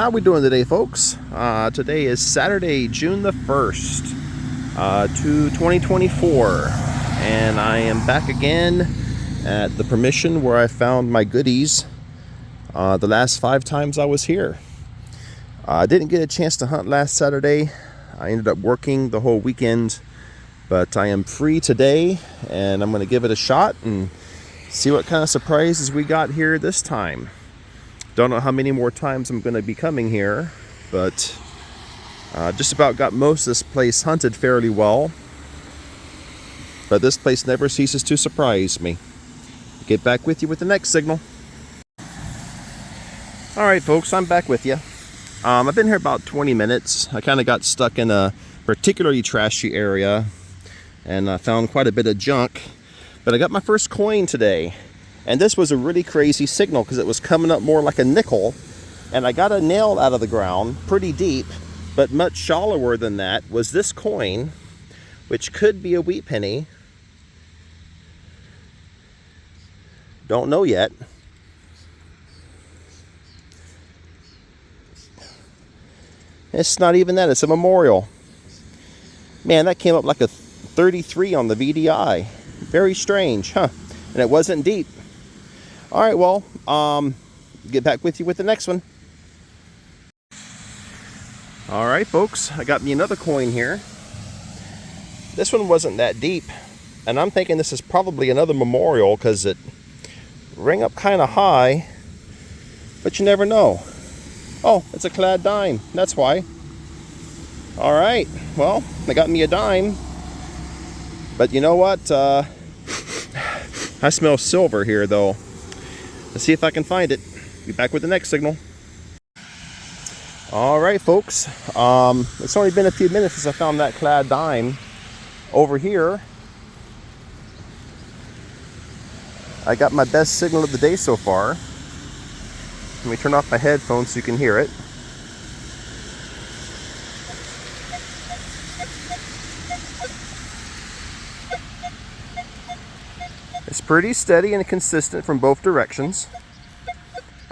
How we doing today, folks? Today is Saturday, June the 1st, 2024, and I am back again at the permission where I found my goodies the last 5 times I was here. I didn't get a chance to hunt last Saturday. I ended up working the whole weekend, but I am free today, and I'm going to give it a shot and see what kind of surprises we got here this time. Don't know how many more times I'm going to be coming here, but just about got most of this place hunted fairly well. But this place never ceases to surprise me. Get back with you with the next signal. Alright folks, I'm back with you. I've been here about 20 minutes. I kind of got stuck in a particularly trashy area and I found quite a bit of junk. But I got my first coin today. And this was a really crazy signal because it was coming up more like a nickel. And I got a nail out of the ground pretty deep, but much shallower than that was this coin, which could be a wheat penny. Don't know yet. It's not even that, it's a memorial. Man, that came up like a 33 on the VDI. Very strange, huh? And it wasn't deep. All right, well, get back with you with the next one. All right, folks, I got me another coin here. This one wasn't that deep, and I'm thinking this is probably another memorial because it rang up kind of high, but you never know. Oh, it's a clad dime, that's why. All right, well, I got me a dime, but you know what? I smell silver here, though. Let's see if I can find it. Be back with the next signal. All right, folks. It's only been a few minutes since I found that clad dime. Over here, I got my best signal of the day so far. Let me turn off my headphones so you can hear it. It's pretty steady and consistent from both directions.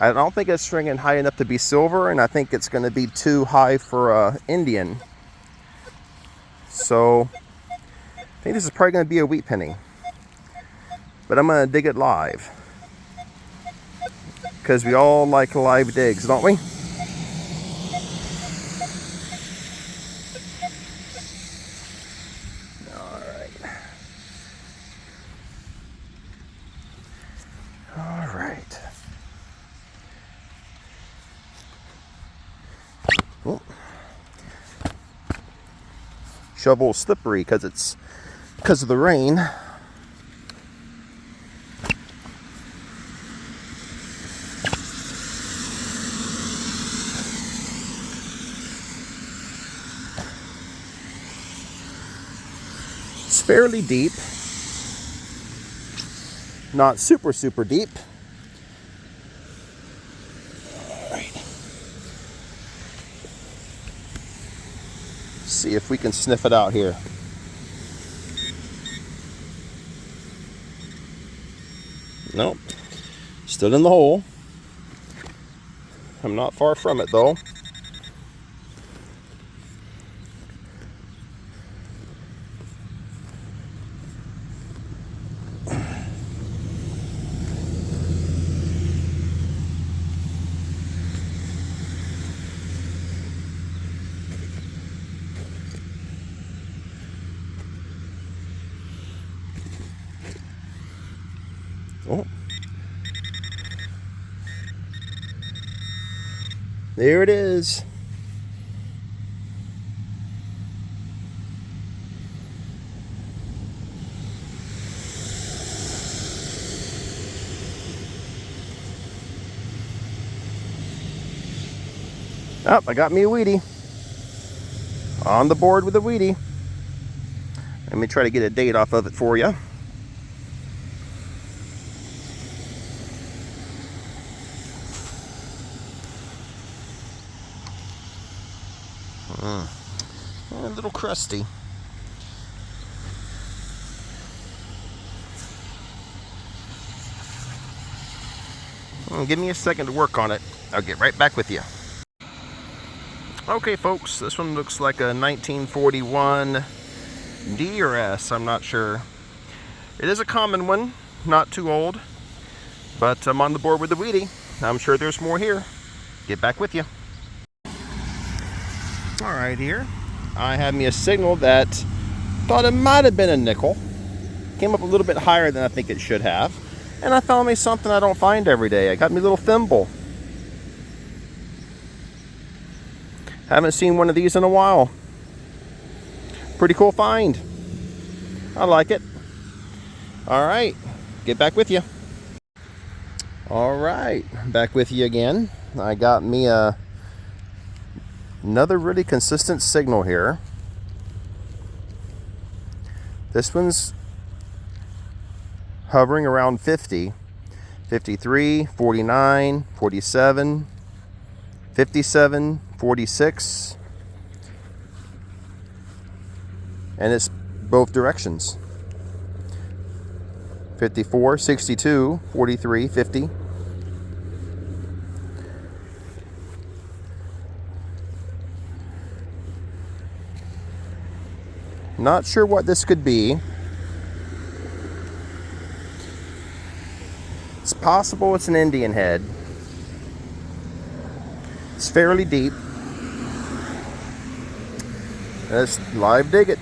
I don't think it's ringing high enough to be silver, and I think it's going to be too high for Indian. So I think this is probably going to be a wheat penny. But I'm going to dig it live. Because we all like live digs, don't we? Alright. Oh. Shovel slippery because of the rain. It's fairly deep. Not super deep. All right. See if we can sniff it out here. Nope. Still in the hole. I'm not far from it though. Oh. There it is. Oh, I got me a Wheatie. On the board with a Wheatie. Let me try to get a date off of it for you. A little crusty. Give me a second to work on it. I'll get right back with you. Okay, folks, this one looks like a 1941 D or S, I'm not sure. It is a common one, not too old, but I'm on the board with the Wheatie. I'm sure there's more here. Get back with you. All right, here I have me a signal that thought it might have been a nickel. Came up a little bit higher than I think it should have. And I found me something I don't find every day. I got me a little thimble. Haven't seen one of these in a while. Pretty cool find. I like it. All right, get back with you. All right, back with you again. I got me another really consistent signal here. This one's hovering around 50, 53, 49, 47, 57, 46, and it's both directions. 54, 62, 43, 50. Not sure what this could be. It's possible it's an Indian head. It's fairly deep. Let's live dig it.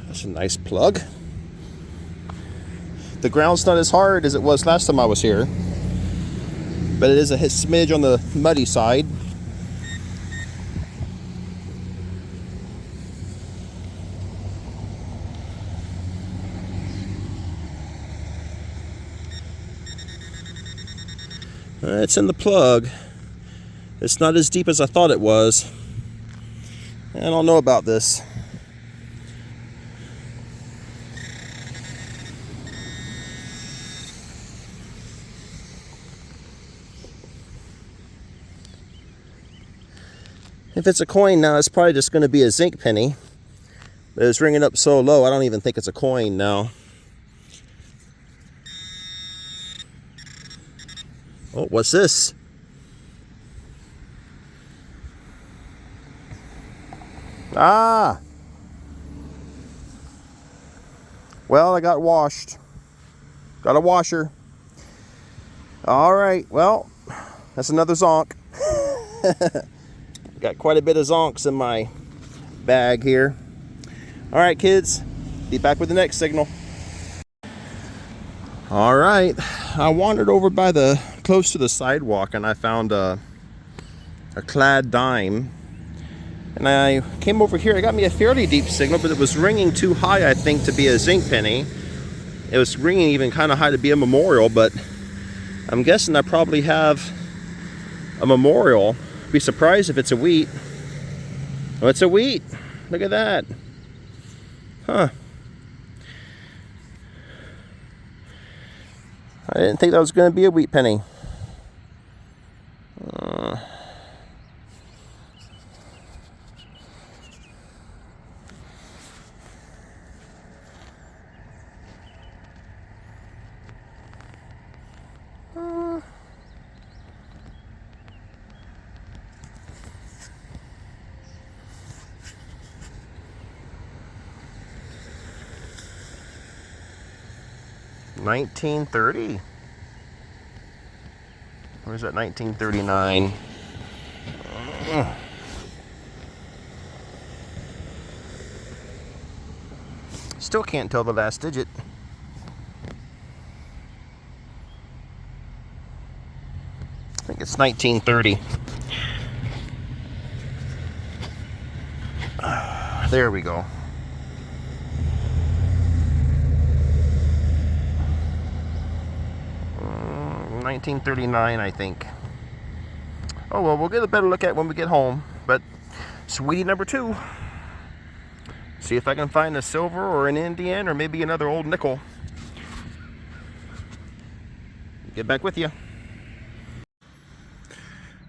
That's a nice plug. The ground's not as hard as it was last time I was here, but it is a smidge on the muddy side. It's in the plug. It's not as deep as I thought it was. I don't know about this. If it's a coin now, it's probably just going to be a zinc penny. But it's ringing up so low, I don't even think it's a coin now. Oh, what's this? Ah! Well, I got washed. Got a washer. All right, well, that's another zonk. Got quite a bit of zonks in my bag here. All right, kids, be back with the next signal. All right, I wandered over by close to the sidewalk, and I found a clad dime. And I came over here. I got me a fairly deep signal, but it was ringing too high, I think, to be a zinc penny. It was ringing even kind of high to be a memorial, but I'm guessing I probably have a memorial. Be surprised if it's a wheat. Oh, it's a wheat. Look at that. Huh. I didn't think that was going to be a wheat penny. $1930. Where's that? 1939. Still can't tell the last digit. I think it's 1930. There we go. 1939, I think. Oh well, we'll get a better look at it when we get home. But sweetie number 2. See if I can find a silver or an Indian or maybe another old nickel. Get back with you.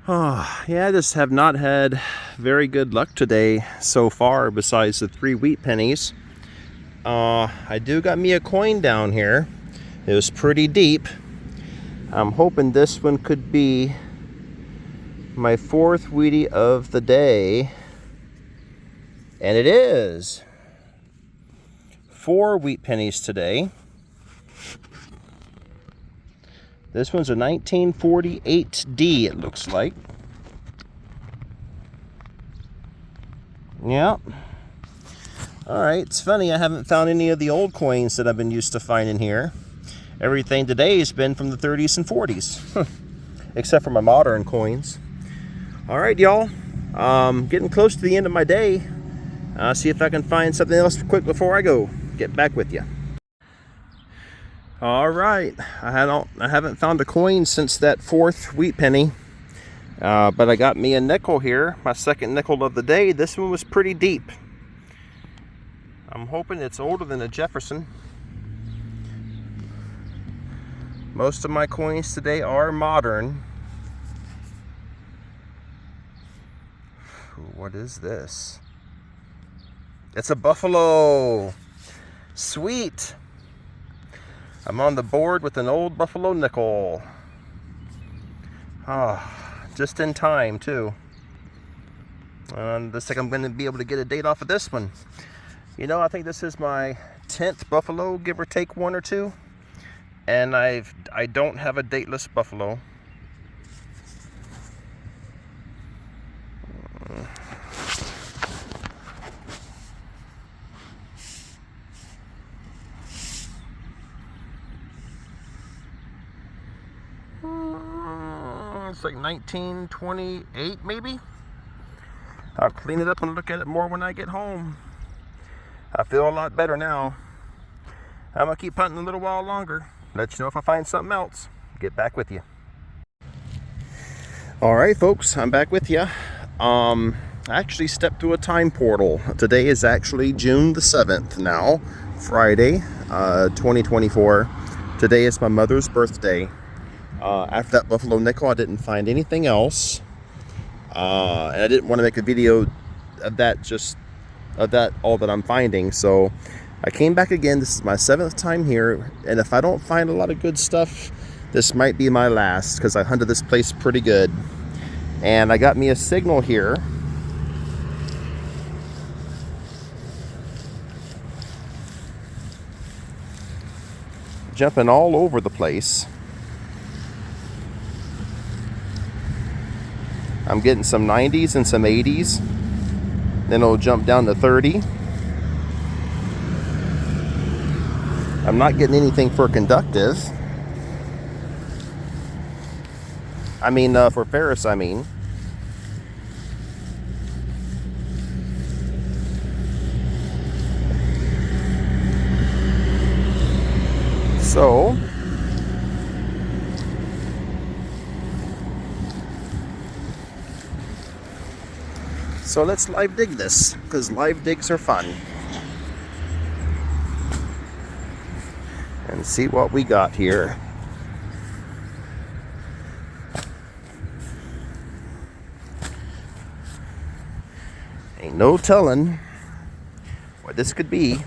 Oh, yeah, I just have not had very good luck today so far besides the 3 wheat pennies. I do got me a coin down here. It was pretty deep. I'm hoping this one could be my 4th wheatie of the day. And it is. 4 wheat pennies today. This one's a 1948D, it looks like. Yep. Alright, it's funny, I haven't found any of the old coins that I've been used to finding here. Everything today has been from the 30s and 40s. Except for my modern coins. Alright, y'all. Getting close to the end of my day. See if I can find something else quick before I go. Get back with you. Alright, I haven't found a coin since that 4th wheat penny. But I got me a nickel here, my 2nd nickel of the day. This one was pretty deep. I'm hoping it's older than a Jefferson. Most of my coins today are modern. What is this? It's a buffalo. Sweet. I'm on the board with an old buffalo nickel. Just in time too. Looks like I'm going to be able to get a date off of this one. You know, I think this is my 10th buffalo, give or take 1 or 2. And I don't have a dateless buffalo. It's like 1928 maybe. I'll clean it up and look at it more when I get home. I feel a lot better now. I'm gonna keep hunting a little while longer. Let you know if I find something else. Get back with you. All right, folks, I'm back with you. I actually stepped through a time portal. Today is actually June the 7th now, Friday, 2024. Today is my mother's birthday. After that buffalo nickel, I didn't find anything else. And I didn't want to make a video of that, all that I'm finding. So I came back again. This is my 7th time here. And if I don't find a lot of good stuff, this might be my last, because I hunted this place pretty good. And I got me a signal here. Jumping all over the place. I'm getting some 90s and some 80s. Then it'll jump down to 30. I'm not getting anything for conductive. I mean, for Ferris, I mean. So let's live dig this, because live digs are fun. And see what we got here. Ain't no telling what this could be.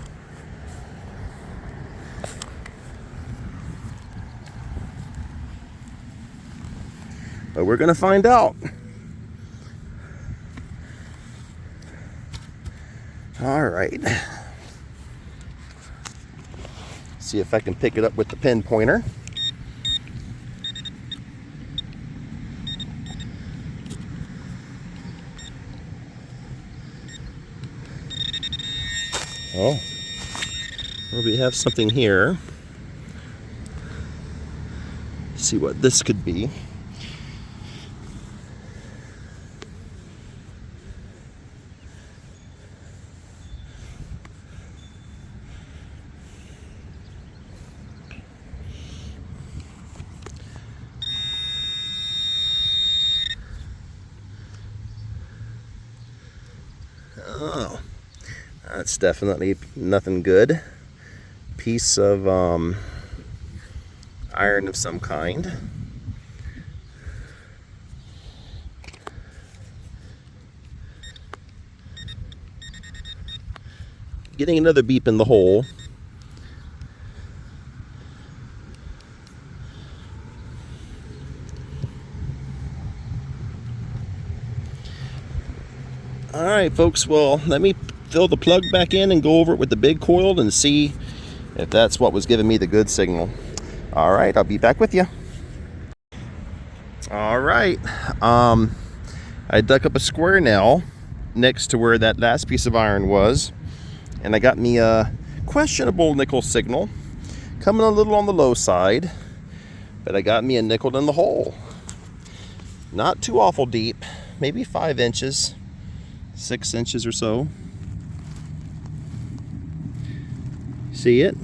But we're gonna find out. All right. See if I can pick it up with the pin pointer. Oh, well, we have something here. See what this could be. Oh, that's definitely nothing good. Piece of iron of some kind. Getting another beep in the hole. All right, folks, well, let me fill the plug back in and go over it with the big coil and see if that's what was giving me the good signal. All right, I'll be back with you. All right, I dug up a square nail next to where that last piece of iron was, and I got me a questionable nickel signal, coming a little on the low side, but I got me a nickel in the hole. Not too awful deep, maybe 5 inches, 6 inches or so. See it?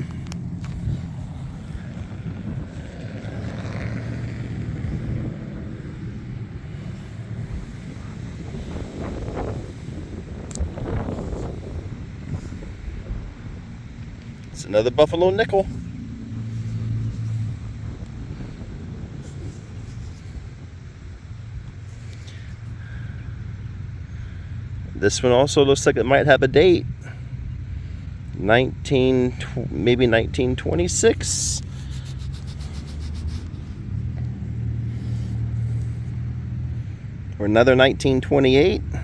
It's another buffalo nickel. This one also looks like it might have a date. Maybe 1926. Or another 1928. I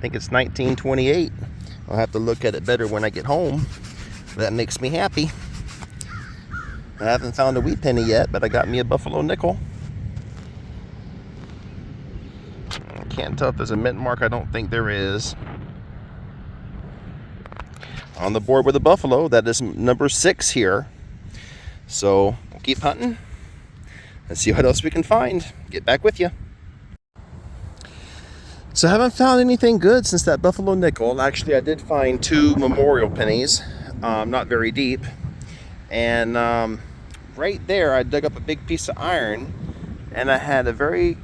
think it's 1928. I'll have to look at it better when I get home. That makes me happy. I haven't found a wheat penny yet, but I got me a buffalo nickel. I can't tell if there's a mint mark. I don't think there is. On the board with a buffalo, that is number 6 here. So we'll keep hunting and see what else we can find. Get back with you. So I haven't found anything good since that buffalo nickel. Actually, I did find 2 memorial pennies, not very deep. And right there, I dug up a big piece of iron, and I had a very,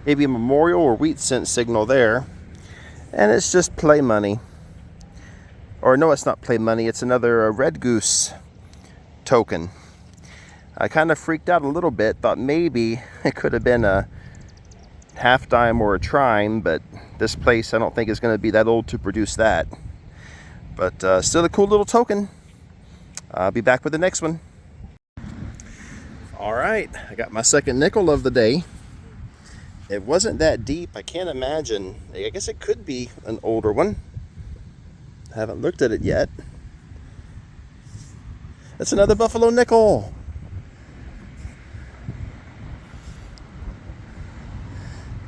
maybe a memorial or wheat cent signal there. And it's just play money. Or no, it's not play money. It's another red goose token. I kind of freaked out a little bit. Thought maybe it could have been a half dime or a trime, but this place I don't think is going to be that old to produce that. But still a cool little token. I'll be back with the next one. All right, I got my second nickel of the day. It wasn't that deep. I can't imagine. I guess it could be an older one. I haven't looked at it yet. That's another buffalo nickel.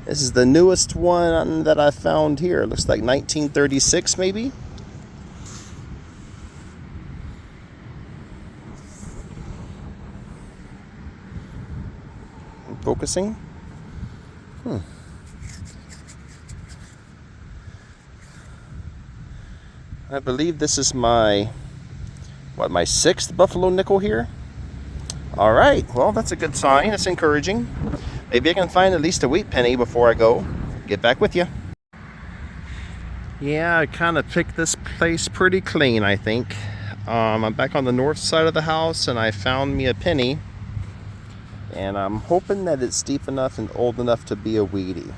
This is the newest one that I found here. It looks like 1936 maybe. Focusing. I believe this is my 6th buffalo nickel here. All right, well, that's a good sign. It's encouraging. Maybe I can find at least a wheat penny before I go. Get back with you. Yeah, I kind of picked this place pretty clean, I think. I'm back on the north side of the house, and I found me a penny. And I'm hoping that it's deep enough and old enough to be a wheatie.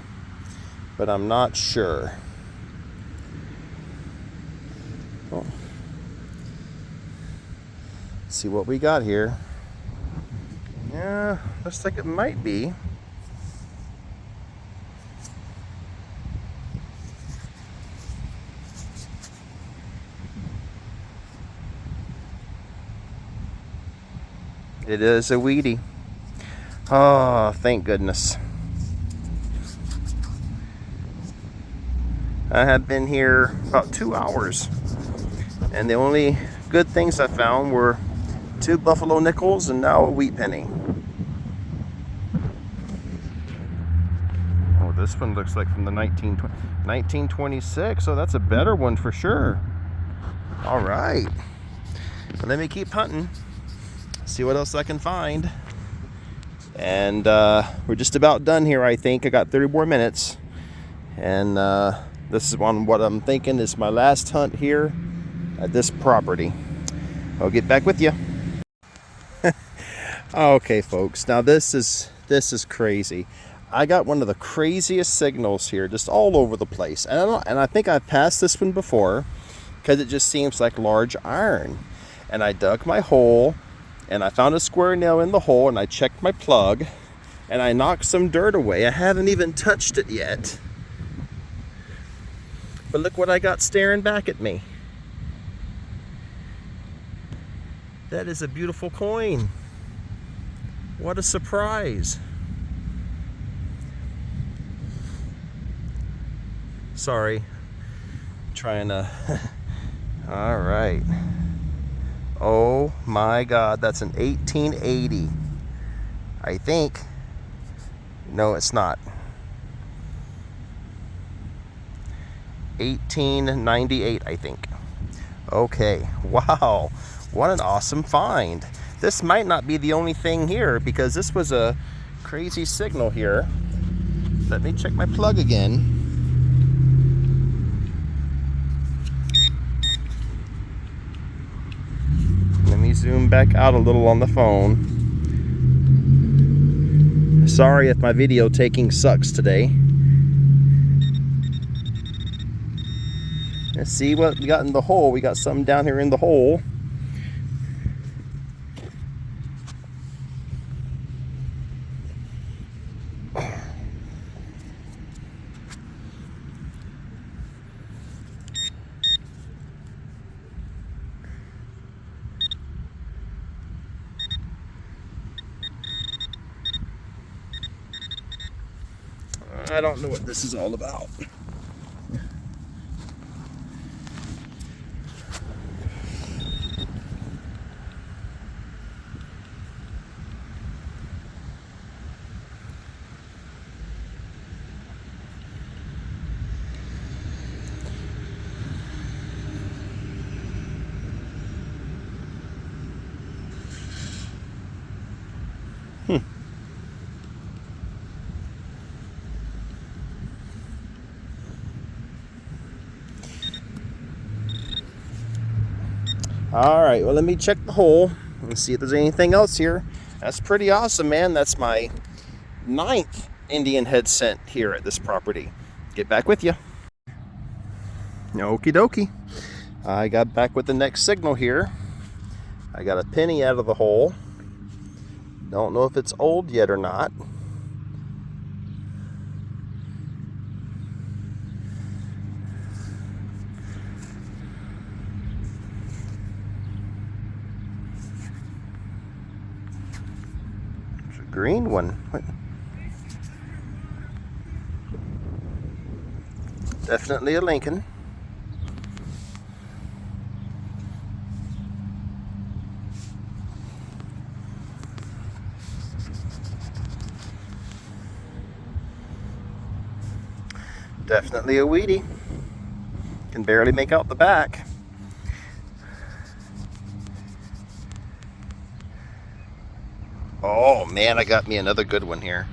But I'm not sure. Oh. Let's see what we got here. Yeah, looks like it might be. It is a wheatie. Oh, thank goodness. I have been here about 2 hours, and the only good things I found were 2 buffalo nickels and now a wheat penny. Oh, this one looks like from the 1926, so that's a better one for sure. All right, let me keep hunting, see what else I can find. And we're just about done here, I think. I got 30 more minutes. And this is what I'm thinking is my last hunt here at this property. I'll get back with you. Okay, folks. Now this is crazy. I got one of the craziest signals here, just all over the place. And I think I've passed this one before because it just seems like large iron. And I dug my hole and I found a square nail in the hole and I checked my plug and I knocked some dirt away. I haven't even touched it yet. But look what I got staring back at me. That is a beautiful coin. What a surprise. Sorry. Trying to... All right. Oh my God, that's an 1880. I think. No, it's not. 1898, I think. Okay, wow. What an awesome find. This might not be the only thing here because this was a crazy signal here. Let me check my plug again. Let me zoom back out a little on the phone. Sorry if my video taking sucks today. Let's see what we got in the hole. We got something down here in the hole. I don't know what this is all about. All right, well, let me check the hole and see if there's anything else here. That's pretty awesome, man. That's my 9th Indian head scent here at this property. Get back with you. Okie dokie. I got back with the next signal here. I got a penny out of the hole. Don't know if it's old yet or not. Green one. What? Definitely a Lincoln. Definitely a Wheatie. Can barely make out the back. Oh man, I got me another good one here.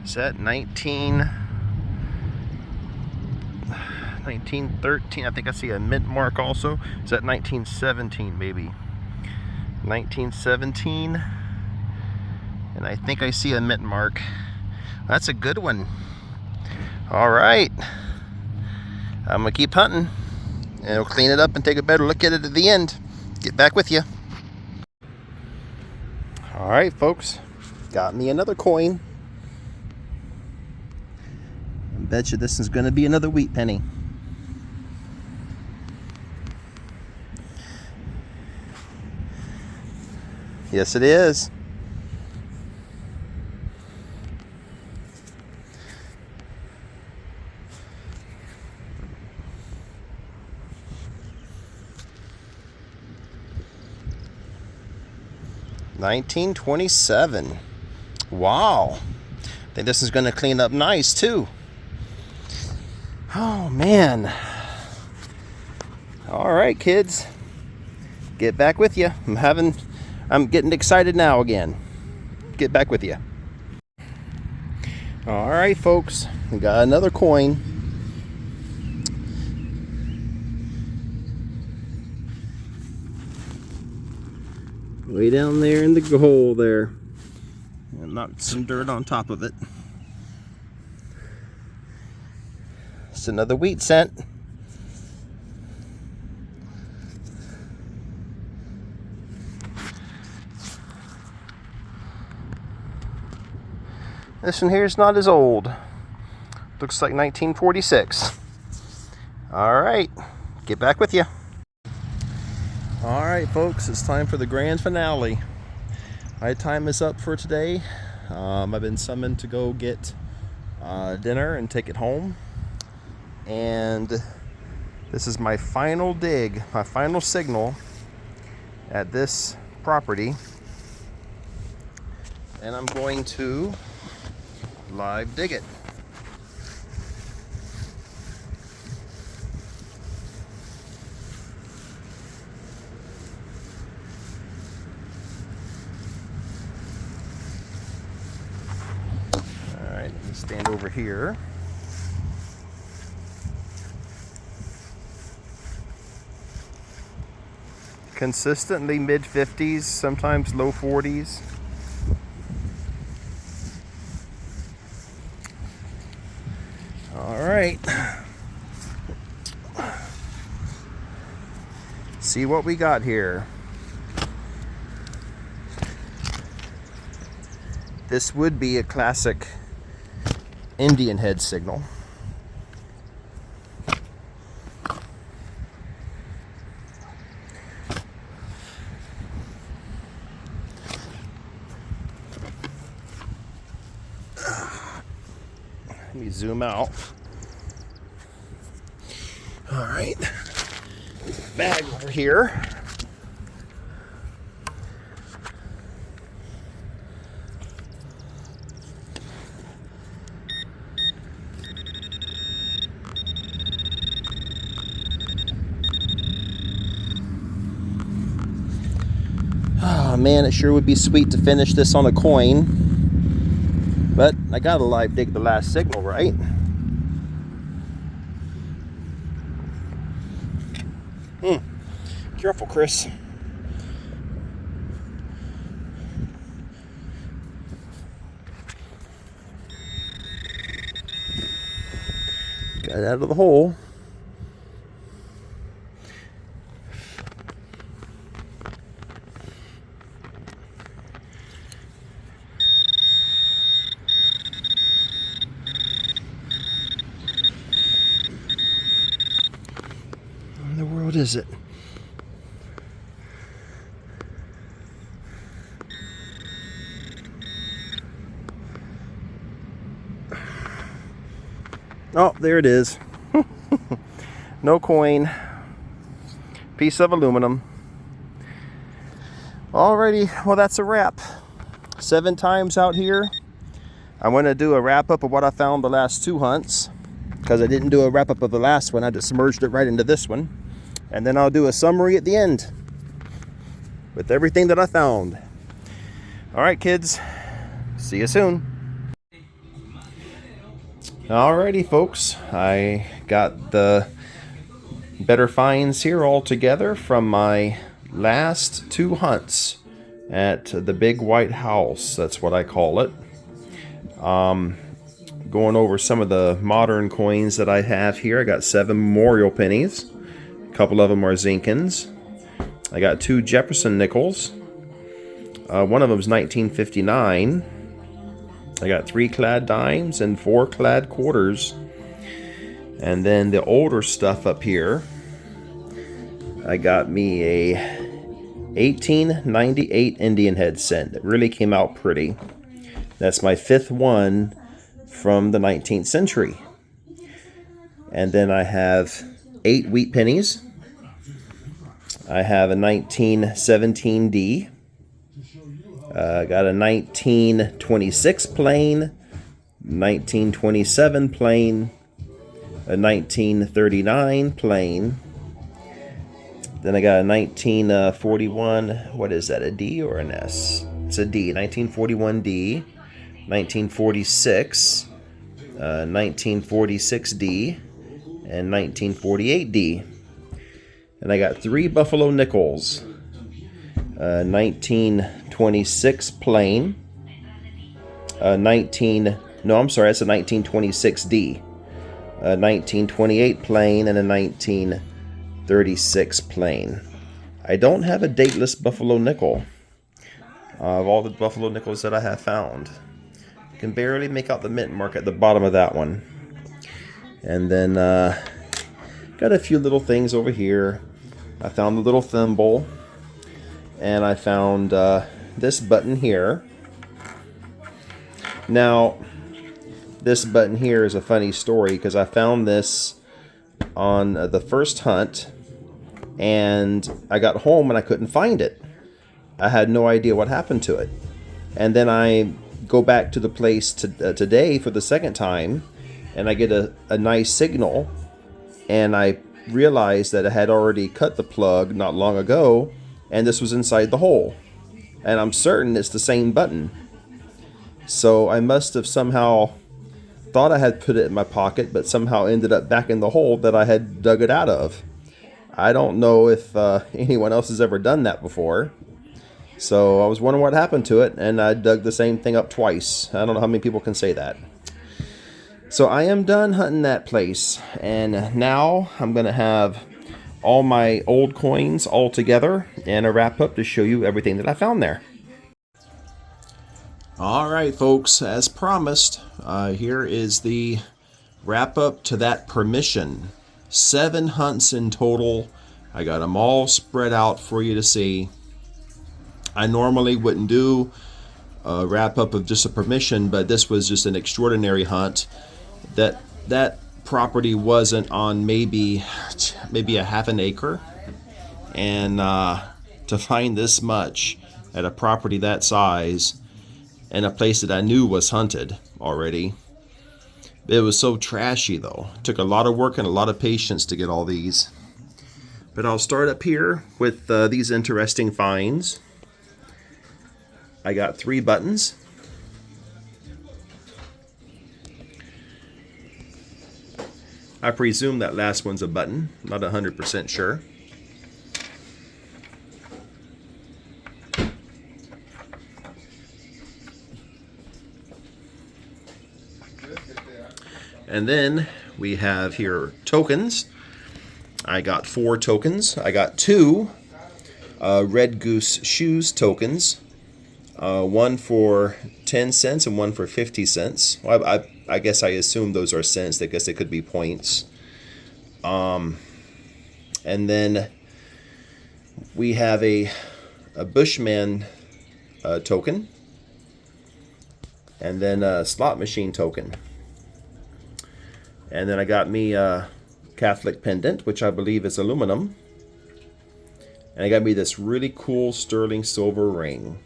Is that 1913? I think I see a mint mark also. Is that 1917 maybe? 1917. And I think I see a mint mark. That's a good one. All right. I'm gonna keep hunting. And we'll clean it up and take a better look at it at the end. Get back with you. All right, folks. Got me another coin. I bet you this is going to be another wheat penny. Yes, it is. $19.27. Wow. I think this is going to clean up nice too. Oh man. All right, kids. get back with you. I'm getting excited now again. Get back with you. All right, folks, we got another coin. Way down there in the hole there. And knocked some dirt on top of it. It's another wheat cent. This one here is not as old. Looks like 1946. All right, get back with you. All right, folks, it's time for the grand finale. My time is up for today. I've been summoned to go get dinner and take it home. And this is my final dig, my final signal at this property. And I'm going to live dig it. All right, let me stand over here. Consistently mid 50s, sometimes low 40s. All right. See what we got here. This would be a classic Indian head signal. Let me zoom out. All right, bag over here. Oh man, it sure would be sweet to finish this on a coin. But I gotta live dig the last signal, right? Careful, Chris. Got it out of the hole. What in the world is it? Oh, there it is. No coin. Piece of aluminum. Alrighty, well that's a wrap. 7 times out here. I'm going to do a wrap up of what I found the last 2 hunts. Because I didn't do a wrap up of the last one. I just merged it right into this one. And then I'll do a summary at the end. With everything that I found. Alright kids. See you soon. Alrighty folks, I got the better finds here all together from my last 2 hunts at the Big White House. That's what I call it. Going over some of the modern coins that I have here. I got 7 memorial pennies. A couple of them are Zinkins. I got 2 Jefferson nickels. One of them is 1959. I got 3 clad dimes and 4 clad quarters. And then the older stuff up here, I got me a 1898 Indian head cent. It really came out pretty. That's my 5th one from the 19th century. And then I have 8 wheat pennies. I have a 1917D. Got a 1926 plain, 1927 plain, a 1939 plain, Then I got a 1941, what is that, a D or an S? It's a D, 1941D, 1946, 1946D, and 1948D. And I got 3 buffalo nickels, 1926 plain, that's a 1926D, 1928 plain, and a 1936 plain. I don't have a dateless buffalo nickel of all the buffalo nickels that I have found. You can barely make out the mint mark at the bottom of that one. And then got a few little things over here. I found the little thimble, and I found this button here. Now, this button here is a funny story because I found this on the first hunt, and I got home and I couldn't find it. I had no idea what happened to it. And then I go back to the place today for the second time, and I get a nice signal, and I realized that I had already cut the plug not long ago, and this was inside the hole. And I'm certain it's the same button. So I must have somehow thought I had put it in my pocket, but somehow ended up back in the hole that I had dug it out of. I don't know if anyone else has ever done that before. So I was wondering what happened to it, and I dug the same thing up twice. I don't know how many people can say that. So I am done hunting that place, and now I'm going to have all my old coins all together and a wrap up to show you everything that I found there. Alright folks, as promised, here is the wrap up to that permission. 7 hunts in total. I got them all spread out for you to see. I normally wouldn't do a wrap up of just a permission, but this was just an extraordinary hunt. That property wasn't on maybe a half an acre, and to find this much at a property that size in a place that I knew was hunted already, it was so trashy though. It took a lot of work and a lot of patience to get all these. But I'll start up here with these interesting finds. I got 3 buttons. I presume that last one's a button, not 100% sure. And then we have here tokens. I got 4 tokens. I got 2 Red Goose Shoes tokens. One for 10 cents and one for 50 cents. Well, I guess I assume those are cents. I guess they could be points. And then we have a Bushman token. And then a slot machine token. And then I got me a Catholic pendant, which I believe is aluminum. And I got me this really cool sterling silver ring.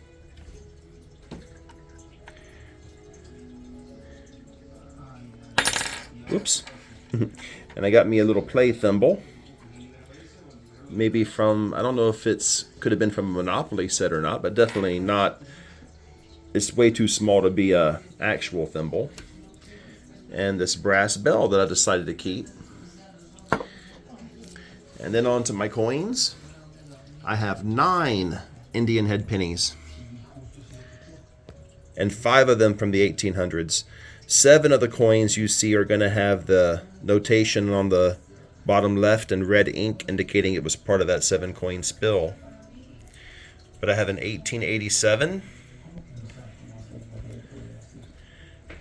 Oops. And I got me a little play thimble. Maybe from, I don't know if could have been from a Monopoly set or not, but definitely not. It's way too small to be a actual thimble. And this brass bell that I decided to keep. And then on to my coins. I have 9 Indian head pennies. And 5 of them from the 1800s. 7 of the coins you see are going to have the notation on the bottom left in red ink indicating it was part of that 7 coin spill. But I have an 1887,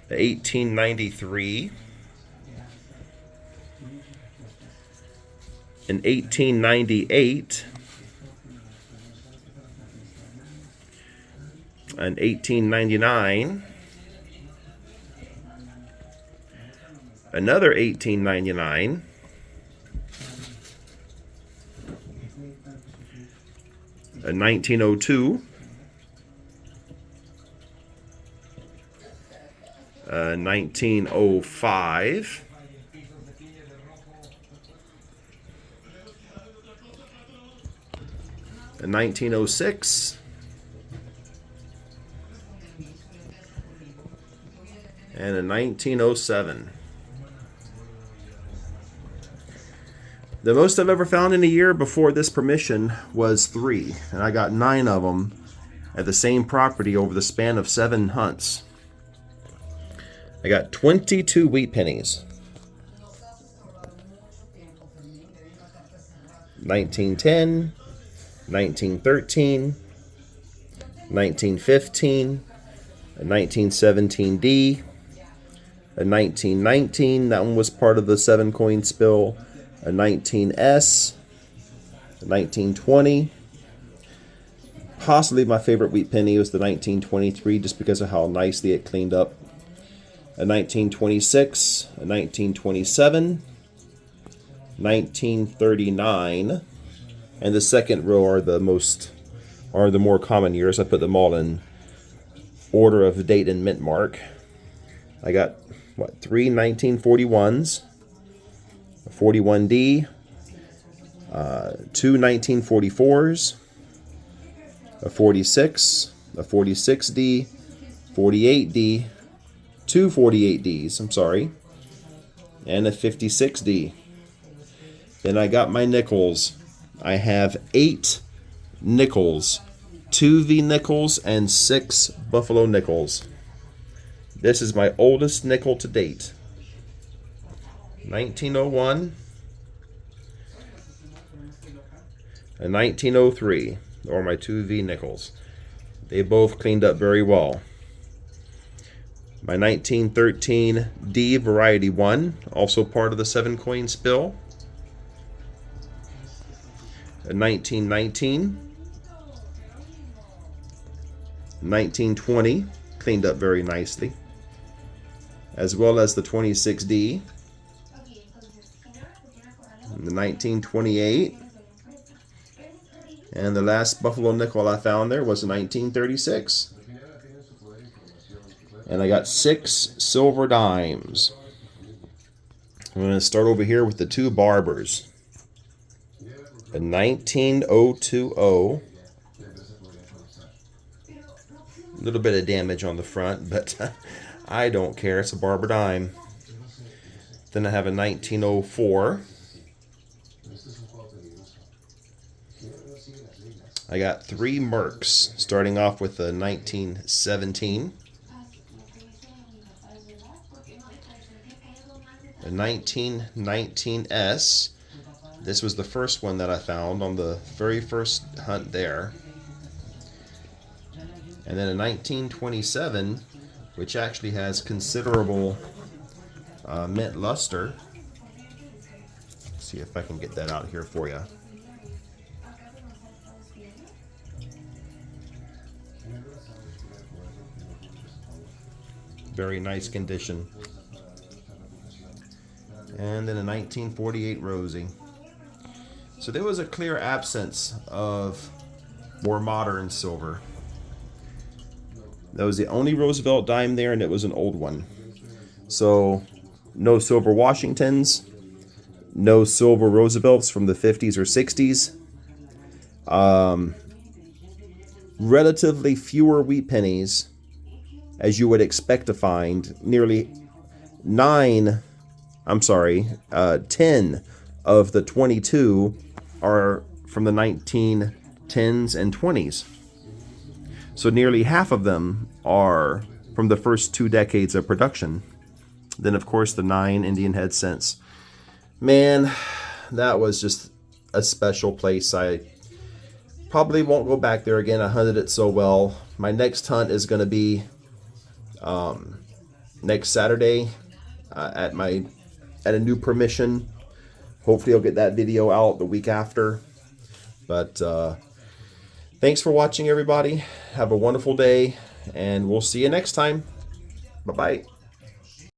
the 1893, an 1898, an 1899, another 1899, a 1902, a 1905, a 1906, and a 1907. The most I've ever found in a year before this permission was 3, and I got 9 of them at the same property over the span of 7 hunts. I got 22 wheat pennies. 1910, 1913, 1915, a 1917D, a 1919, that one was part of the 7 coin spill, a 19S, a 1920. Possibly my favorite wheat penny was the 1923, just because of how nicely it cleaned up. A 1926, a 1927, 1939, and the second row are the more common years. I put them all in order of date and mint mark. I got 3 1941s, a 41D, 2 1944s, a 46, a 46D, 48D, 2 48Ds, I'm sorry, and a 56D. Then I got my nickels. I have 8 nickels, 2 V nickels, and 6 buffalo nickels. This is my oldest nickel to date. 1901 and 1903 are my 2 V nickels. They both cleaned up very well. My 1913 D Variety 1, also part of the 7 coin spill. A 1919, 1920, cleaned up very nicely, as well as the 26D, the 1928, and the last buffalo nickel I found there was a 1936. And I got 6 silver dimes. I'm going to start over here with the 2 barbers. A 19020. A little bit of damage on the front, but I don't care. It's a barber dime. Then I have a 1904. I got 3 Mercs, starting off with a 1917. A 1919S. This was the first one that I found on the very first hunt there. And then a 1927, which actually has considerable mint luster. Let's see if I can get that out here for you. Very nice condition. And then a 1948 Rosie. So there was a clear absence of more modern silver. That was the only Roosevelt dime there, and it was an old one. So no silver Washingtons, no silver Roosevelts from the 50s or 60s. Relatively fewer wheat pennies, as you would expect to find. Nearly 10 of the 22 are from the 1910s and 20s. So nearly half of them are from the first 2 decades of production. Then, of course, the 9 Indian head cents. Man, that was just a special place. I probably won't go back there again. I hunted it so well. My next hunt is going to be next Saturday at a new permission. Hopefully I'll get that video out the week after. But thanks for watching, everybody. Have a wonderful day, and we'll see you next time. Bye-bye.